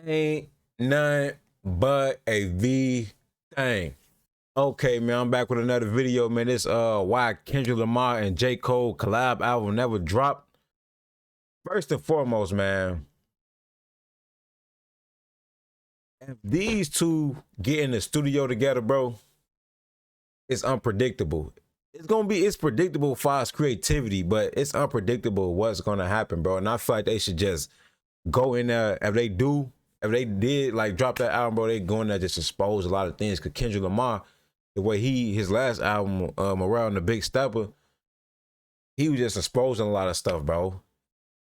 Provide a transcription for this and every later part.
Ain't nothing but a V thing. Okay, man, I'm back with another video, man. This why Kendrick Lamar and J. Cole collab album never dropped. First and foremost, man, if these two get in the studio together, bro, it's unpredictable. It's predictable for us creativity, but it's unpredictable what's gonna happen, bro. And I feel like they should just go in there. If they did like drop that album, bro, they go in there just expose a lot of things. Cause Kendrick Lamar, the way his last album, Around the Big Stepper, he was just exposing a lot of stuff, bro.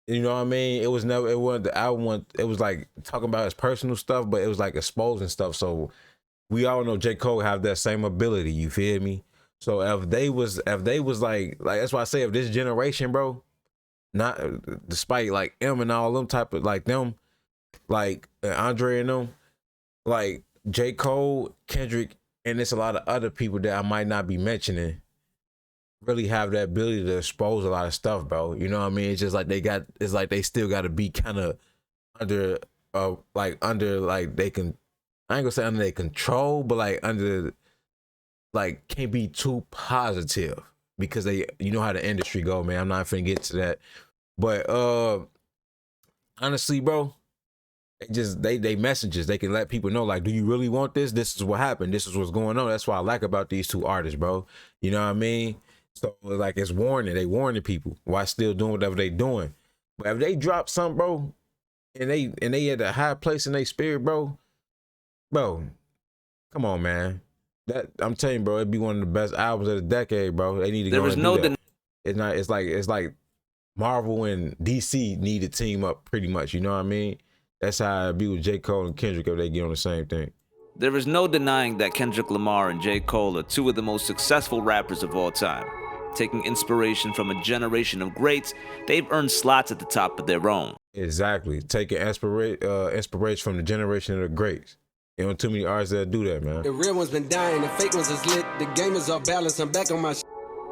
You know what I mean? It wasn't the album. It was like talking about his personal stuff, but it was like exposing stuff. So we all know J. Cole have that same ability. You feel me? So if they was like that's why I say if this generation, bro, not despite like M and all them type of like them, like Andre and them, like J. Cole, Kendrick, and there's a lot of other people that I might not be mentioning, really have that ability to expose a lot of stuff, bro. You know what I mean? It's just like it's like they still got to be kind of under, like they can, I ain't gonna say under their control, but like under, like can't be too positive because you know how the industry go, man. I'm not finna get to that, but honestly, bro, they messages, they can let people know, like, do you really want this? This is what happened. This is what's going on. That's what I like about these two artists, bro. You know what I mean? So like it's warning. They warning people while still doing whatever they doing. But if they drop something, bro, and they at a high place in their spirit, bro, come on, man. That I'm telling you, bro, it'd be one of the best albums of the decade, bro. They need to go and do that. It's like Marvel and DC need to team up pretty much. You know what I mean? That's how it'd be with J. Cole and Kendrick if they get on the same thing. There is no denying that Kendrick Lamar and J. Cole are two of the most successful rappers of all time. Taking inspiration from a generation of greats, they've earned slots at the top of their own. Exactly. Taking inspiration from the generation of the greats. You know, too many artists that do that, man. The real ones been dying, the fake ones is lit. The game is off balance, I'm back on my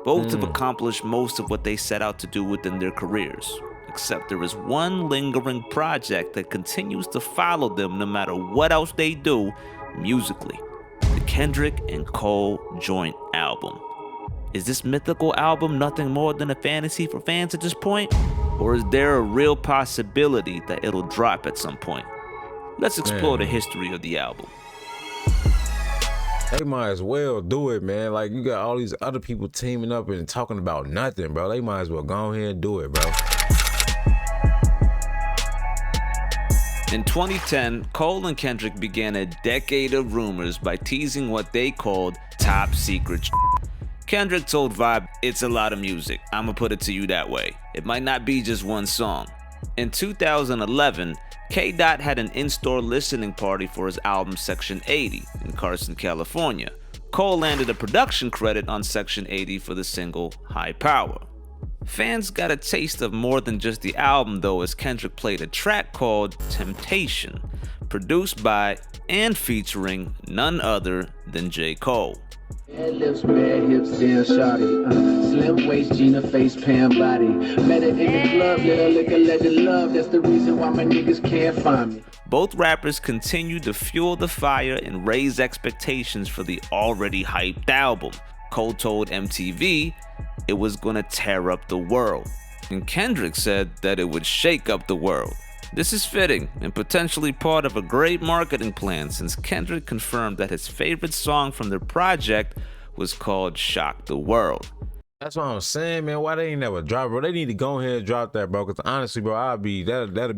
Both have accomplished most of what they set out to do within their careers. Except there is one lingering project that continues to follow them no matter what else they do musically. The Kendrick and Cole joint album. Is this mythical album nothing more than a fantasy for fans at this point? Or is there a real possibility that it'll drop at some point? Let's explore the history of the album. They might as well do it, man. Like, you got all these other people teaming up and talking about nothing, bro. They might as well go ahead and do it, bro. In 2010, Cole and Kendrick began a decade of rumors by teasing what they called top secret. Kendrick told Vibe, "It's a lot of music. I'ma put it to you that way. It might not be just one song." In 2011, K-Dot had an in-store listening party for his album Section 80 in Carson, California. Cole landed a production credit on Section 80 for the single High Power. Fans got a taste of more than just the album though, as Kendrick played a track called Temptation, produced by and featuring none other than J. Cole. Bad lips, bad hips, damn shawty. Slim waist, Gina face, Pam body. Met her in the club, little liquor, legend love. That's the reason why my niggas can't find me. Both rappers continued to fuel the fire and raise expectations for the already hyped album. Cole told MTV it was gonna tear up the world, and Kendrick said that it would shake up the world. This is fitting and potentially part of a great marketing plan, since Kendrick confirmed that his favorite song from their project was called Shock the World. That's what I'm saying, man. Why they ain't never drop, bro? They need to go ahead and drop that, bro. Because honestly, bro, that'll be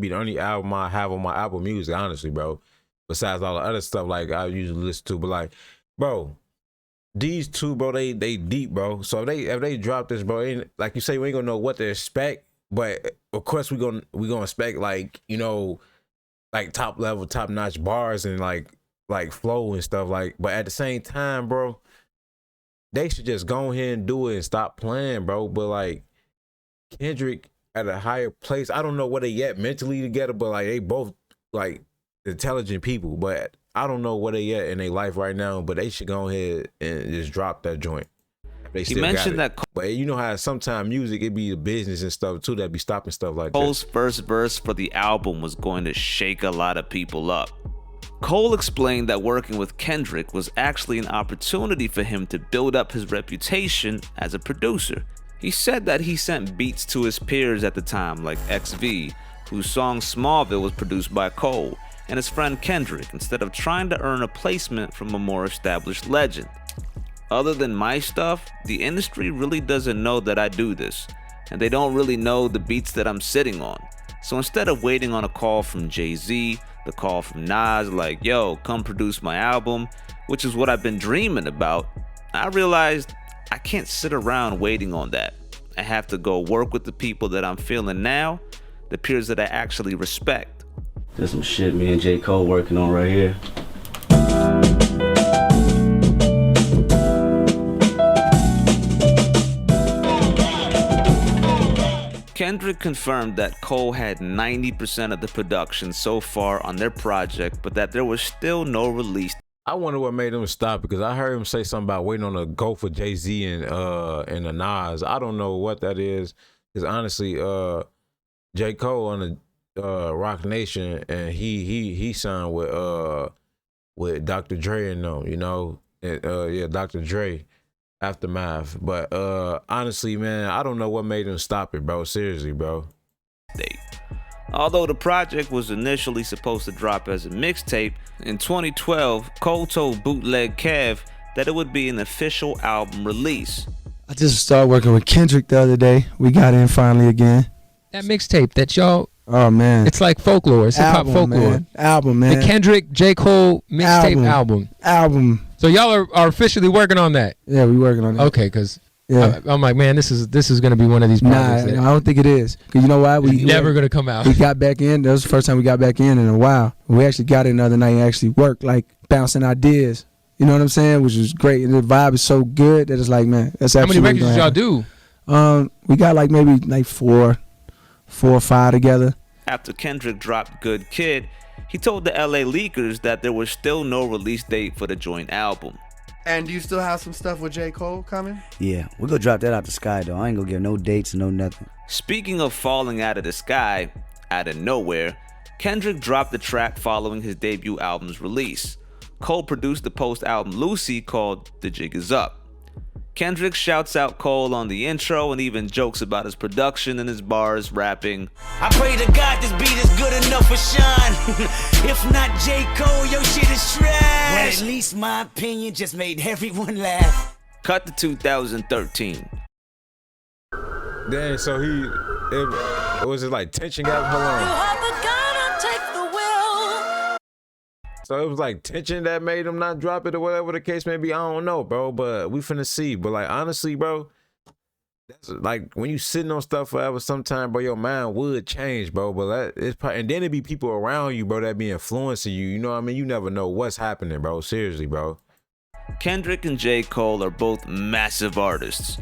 the only album I have on my Apple Music, honestly, bro. Besides all the other stuff like I usually listen to, but like, bro, these two, bro, they deep, bro. So if they drop this, bro, like you say, we ain't gonna know what to expect. But of course we gonna expect, like, you know, like top level, top notch bars and like flow and stuff, like. But at the same time, bro, they should just go ahead and do it and stop playing, bro. But like Kendrick at a higher place, I don't know where they at mentally together, but like they both like intelligent people, but I don't know where they at in their life right now. But they should go ahead and just drop that joint. They He still got mentioned it. that But you know how sometimes music, it be the business and stuff too that be stopping stuff like that. Cole's first verse for the album was going to shake a lot of people up. Cole explained that working with Kendrick was actually an opportunity for him to build up his reputation as a producer. He said that he sent beats to his peers at the time, like XV, whose song Smallville was produced by Cole, and his friend Kendrick, instead of trying to earn a placement from a more established legend. Other than my stuff, the industry really doesn't know that I do this, and they don't really know the beats that I'm sitting on. So instead of waiting on a call from Jay-Z, the call from Nas like, yo, come produce my album, which is what I've been dreaming about, I realized I can't sit around waiting on that. I have to go work with the people that I'm feeling now, the peers that I actually respect. There's some shit me and J. Cole working on right here. Kendrick confirmed that Cole had 90% of the production so far on their project, but that there was still no release. I wonder what made him stop, because I heard him say something about waiting on a go for Jay-Z and the Nas. I don't know what that is, because honestly, J. Cole on the Rock Nation, and he signed with Dr. Dre and them, you know, and, yeah, Dr. Dre. Aftermath. But honestly, man, I don't know what made him stop it, bro. Seriously, bro. Although the project was initially supposed to drop as a mixtape, in 2012, Cole told Bootleg Kev that it would be an official album release. I just started working with Kendrick the other day. We got in finally again. That mixtape that y'all, oh man, it's like folklore. It's hip hop folklore. Album, man. The Kendrick J. Cole mixtape album. So y'all are officially working on that. Yeah, we working on it. Okay, because yeah, I'm like, man, this is gonna be one of these projects. Nah, I don't think it is. Cause you know why? We never gonna come out. We got back in. That was the first time we got back in a while. We actually got in the other night and actually worked, like bouncing ideas. You know what I'm saying? Which is great. And the vibe is so good that it's like, man, that's How absolutely. many records did y'all do? We got like maybe like four or five together. After Kendrick dropped Good Kid, he told the LA Leakers that there was still no release date for the joint album. And do you still have some stuff with J. Cole coming? Yeah, we're gonna drop that out the sky though. I ain't gonna give no dates, no nothing. Speaking of falling out of the sky, out of nowhere, Kendrick dropped the track following his debut album's release. Cole produced the post-album Lucy called The Jig Is Up. Kendrick shouts out Cole on the intro and even jokes about his production and his bars, rapping, I pray to God this beat is good enough for Sean. If not J. Cole, your shit is trash. But at least my opinion just made everyone laugh. Cut to 2013. Then so it was it like tension got how long? So it was like tension that made him not drop it or whatever the case may be. I don't know, bro, but we finna see. But like honestly, bro, that's like when you sitting on stuff forever, sometime, bro, your mind would change, bro. But that it's probably, and then it be people around you, bro, that be influencing you. You know what I mean? You never know what's happening, bro. Seriously, bro. Kendrick and J. Cole are both massive artists.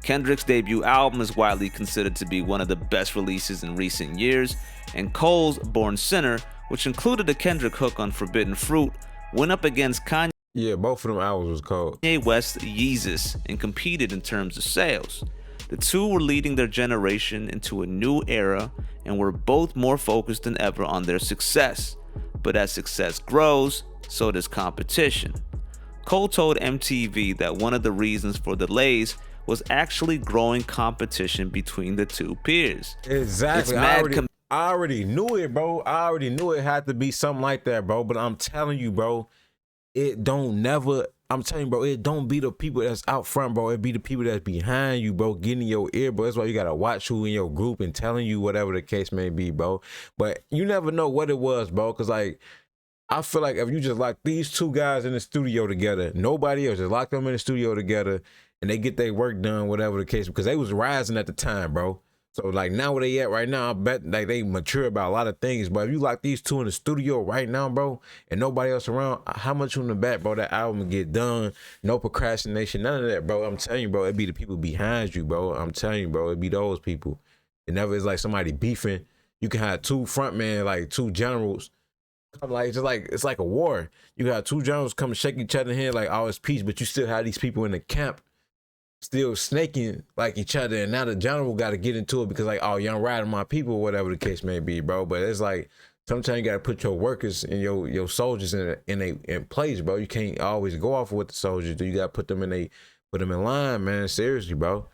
Kendrick's debut album is widely considered to be one of the best releases in recent years, and Cole's Born Sinner, which included a Kendrick hook on Forbidden Fruit, went up against Kanye. Yeah, both of them albums was cold. Kanye West's Yeezus and competed in terms of sales. The two were leading their generation into a new era and were both more focused than ever on their success. But as success grows, so does competition. Cole told MTV that one of the reasons for delays was actually growing competition between the two peers. Exactly. I already knew it, bro. I already knew it had to be something like that, bro. But I'm telling you, bro, it don't be the people that's out front, bro. It be the people that's behind you, bro, getting in your ear, bro. That's why you gotta watch who in your group and telling you whatever the case may be, bro. But you never know what it was, bro, because like I feel like if you just lock these two guys in the studio together, nobody else, just lock them in the studio together and they get their work done, whatever the case, because they was rising at the time, bro. So like now where they at right now, I bet like they mature about a lot of things. But if you lock these two in the studio right now, bro, and nobody else around, how much on the back, bro, that album will get done? No procrastination, none of that, bro. I'm telling you, bro, it be the people behind you, bro. I'm telling you, bro, it be those people. It never is like somebody beefing. You can have two frontmen, like two generals. Like it's like a war. You got two generals come and shake each other in hand like, oh, it's peace, but you still have these people in the camp still snaking like each other, and now the general got to get into it because like, oh, y'all riding my people, whatever the case may be, bro. But it's like sometimes you got to put your workers and your soldiers in place, bro. You can't always go off of what the soldiers do. You got to put them in line, man. Seriously, bro.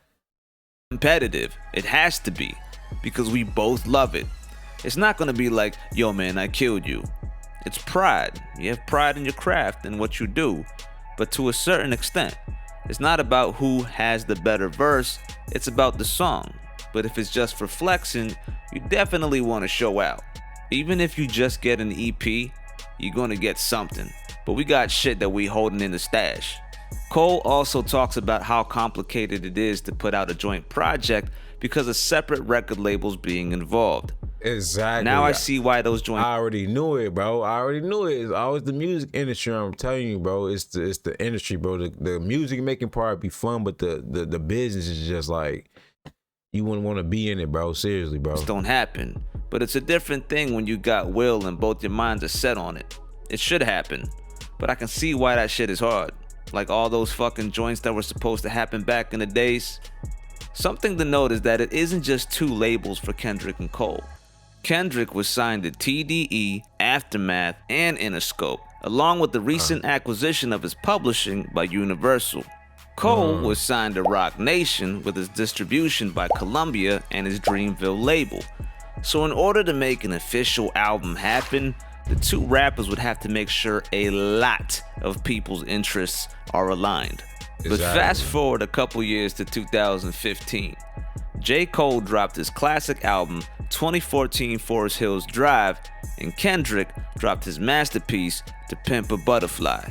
Competitive, it has to be, because we both love it. It's not gonna be like, yo man, I killed you. It's pride. You have pride in your craft and what you do, but to a certain extent. It's not about who has the better verse, it's about the song. But if it's just for flexing, you definitely want to show out. Even if you just get an EP, you're gonna get something. But we got shit that we holding in the stash. Cole also talks about how complicated it is to put out a joint project because of separate record labels being involved. Exactly. Now I see why those joints. I already knew it, bro. I already knew it. It's always the music industry. I'm telling you, bro. It's the industry, bro. The music making part be fun, but the business is just like you wouldn't want to be in it, bro. Seriously, bro. This don't happen. But it's a different thing when you got will and both your minds are set on it. It should happen, but I can see why that shit is hard. Like all those fucking joints that were supposed to happen back in the days. Something to note is that it isn't just two labels for Kendrick and Cole. Kendrick was signed to TDE, Aftermath, and Interscope, along with the recent acquisition of his publishing by Universal. Cole was signed to Rock Nation with his distribution by Columbia and his Dreamville label. So in order to make an official album happen, the two rappers would have to make sure a lot of people's interests are aligned. But fast forward a couple years to 2015. J. Cole dropped his classic album 2014 Forest Hills Drive, and Kendrick dropped his masterpiece To Pimp a Butterfly.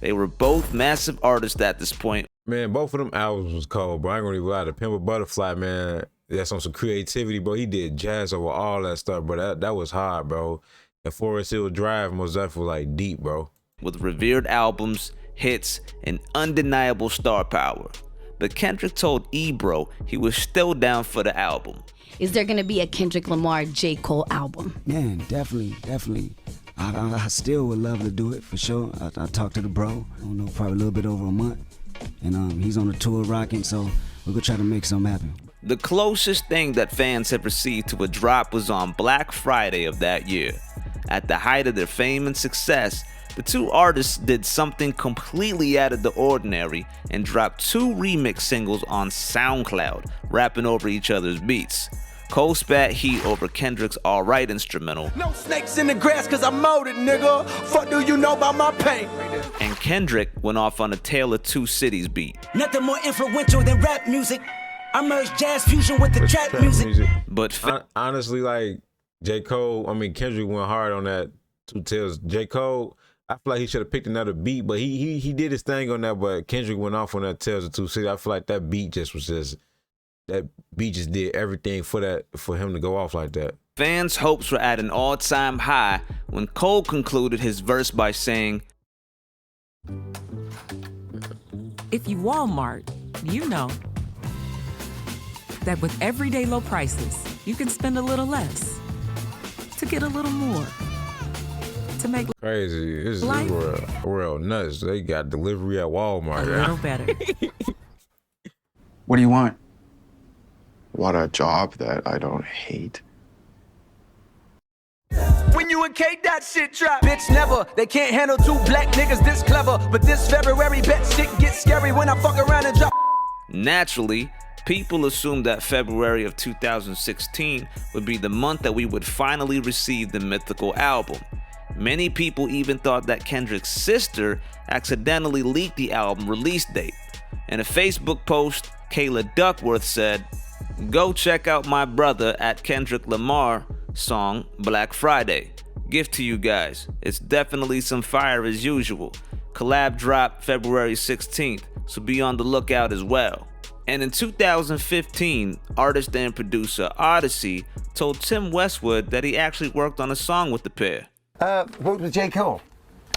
They were both massive artists at this point. Man, both of them albums was cold, bro. I ain't gonna even lie. To Pimp a Butterfly, man, that's on some creativity, bro. He did jazz over all that stuff, bro. That was hard, bro. And Forest Hill Drive was definitely like deep, bro. With revered albums, hits, and undeniable star power. But Kendrick told Ebro he was still down for the album. Is there gonna be a Kendrick Lamar J. Cole album? Man, definitely. I still would love to do it for sure. I talked to the bro, I don't know, probably a little bit over a month. And he's on the tour rocking, so we're gonna try to make something happen. The closest thing that fans have received to a drop was on Black Friday of that year. At the height of their fame and success, the two artists did something completely out of the ordinary and dropped two remix singles on SoundCloud, rapping over each other's beats. Cole spat heat over Kendrick's Alright instrumental. No snakes in the grass cause I mowed it, nigga. Fuck do you know about my pain? And Kendrick went off on a Tale of Two Cities beat. Nothing more influential than rap music. I merged jazz fusion with the trap music. But honestly, like Kendrick went hard on that Two Tales. J. Cole, I feel like he should have picked another beat, but he did his thing on that, but Kendrick went off on that Tales of Two Cities. I feel like that beat just did everything for him to go off like that. Fans' hopes were at an all-time high when Cole concluded his verse by saying, if you Walmart, you know that with everyday low prices, you can spend a little less to get a little more. To make crazy. This is world nuts. They got delivery at Walmart. A little better. What do you want? Want a job that I don't hate. When you and K, that shit drop. Bitch, never. They can't handle two black niggas this clever. But this February, bet shit gets scary when I fuck around and drop. Naturally, people assumed that February of 2016 would be the month that we would finally receive the mythical album. Many people even thought that Kendrick's sister accidentally leaked the album release date. In a Facebook post, Kayla Duckworth said, "Go check out my brother at Kendrick Lamar song Black Friday. Gift to you guys. It's definitely some fire as usual. Collab dropped February 16th, so be on the lookout as well." And in 2015, artist and producer Odyssey told Tim Westwood that he actually worked on a song with the pair. Worked with J. Cole?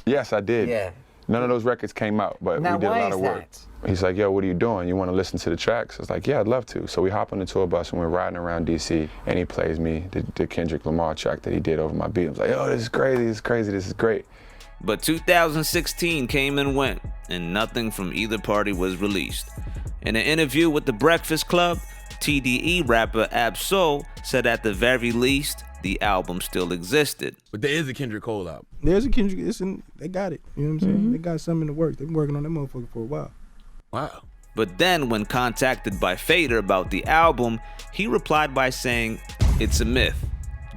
Yes, I did. Yeah. None of those records came out, but Now, we did a why lot is of work. that? He's like, yo, what are you doing? You want to listen to the tracks? I was like, yeah, I'd love to. So we hop on the tour bus and we're riding around DC, and he plays me the Kendrick Lamar track that he did over my beat. I was like, oh, this is crazy, this is crazy, this is great. But 2016 came and went, and nothing from either party was released. In an interview with The Breakfast Club, TDE rapper Ab-Soul said at the very least, the album still existed. But there is a Kendrick Cole album. There's a Kendrick. They got it. You know what I'm saying? They got something in the works. They've been working on that motherfucker for a while. Wow. But then when contacted by Fader about the album, he replied by saying, "It's a myth."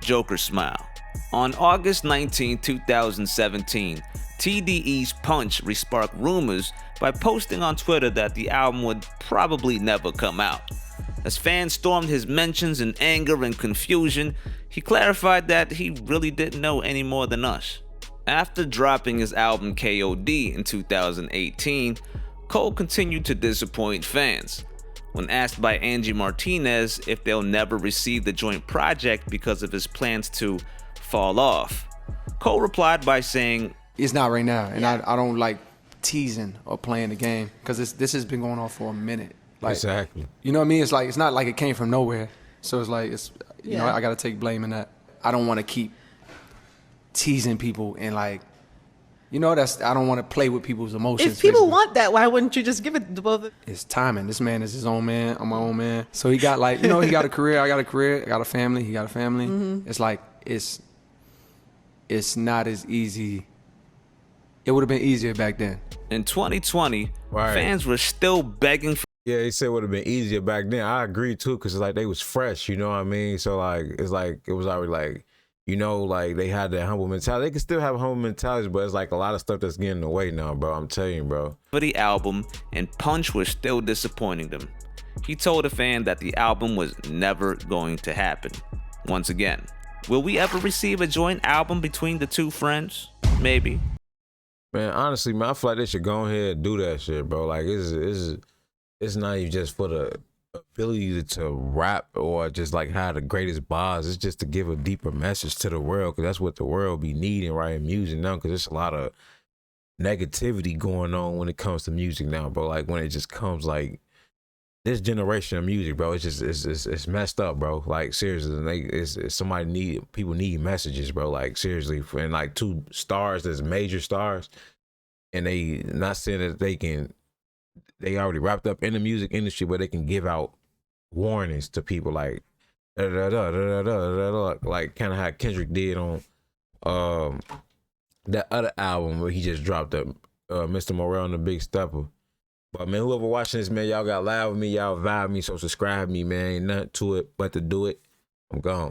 Joker smile. On August 19, 2017, TDE's Punch resparked rumors by posting on Twitter that the album would probably never come out. As fans stormed his mentions in anger and confusion, he clarified that he really didn't know any more than us. After dropping his album KOD in 2018, Cole continued to disappoint fans. When asked by Angie Martinez if they'll never receive the joint project because of his plans to fall off, Cole replied by saying, "It's not right now, and I don't like teasing or playing the game because this has been going on for a minute." Like, exactly. You know what I mean? It's like, it's not like it came from nowhere. So it's like, you know, I got to take blame in that. I don't want to keep teasing people and like, you know, I don't want to play with people's emotions. If people want that, why wouldn't you just give it to both? It's timing. This man is his own man. I'm my own man. So he got like, you know, he got a career. I got a career. I got a family. He got a family. It's like, it's not as easy. It would have been easier back then. In 2020, fans were still begging for. Yeah, he said it would have been easier back then. I agree too, because like they was fresh, you know what I mean? So like it's like it was already like, you know, like they had that humble mentality. They can still have a humble mentality, but it's like a lot of stuff that's getting in the way now, bro. I'm telling you, bro. For the album, and Punch was still disappointing them. He told a fan that the album was never going to happen. Once again, will we ever receive a joint album between the two friends? Maybe. Man, honestly, man, I feel like they should go ahead and do that shit, bro. Like it's not even just for the ability to rap or just like have the greatest bars. It's just to give a deeper message to the world, because that's what the world be needing, right? In music now, because there's a lot of negativity going on when it comes to music now, bro. Like when it just comes like this generation of music, bro, it's just it's messed up, bro. Like seriously, people need messages, bro. Like seriously, and like two stars that's major stars, and they not saying that they already wrapped up in the music industry, but they can give out warnings to people like like kind of how Kendrick did on that other album where he just dropped up Mr. Morale and the Big Stepper. But man, whoever watching this, man, y'all got live with me, y'all vibe me, so subscribe me, man. Ain't nothing to it but to do it. I'm gone.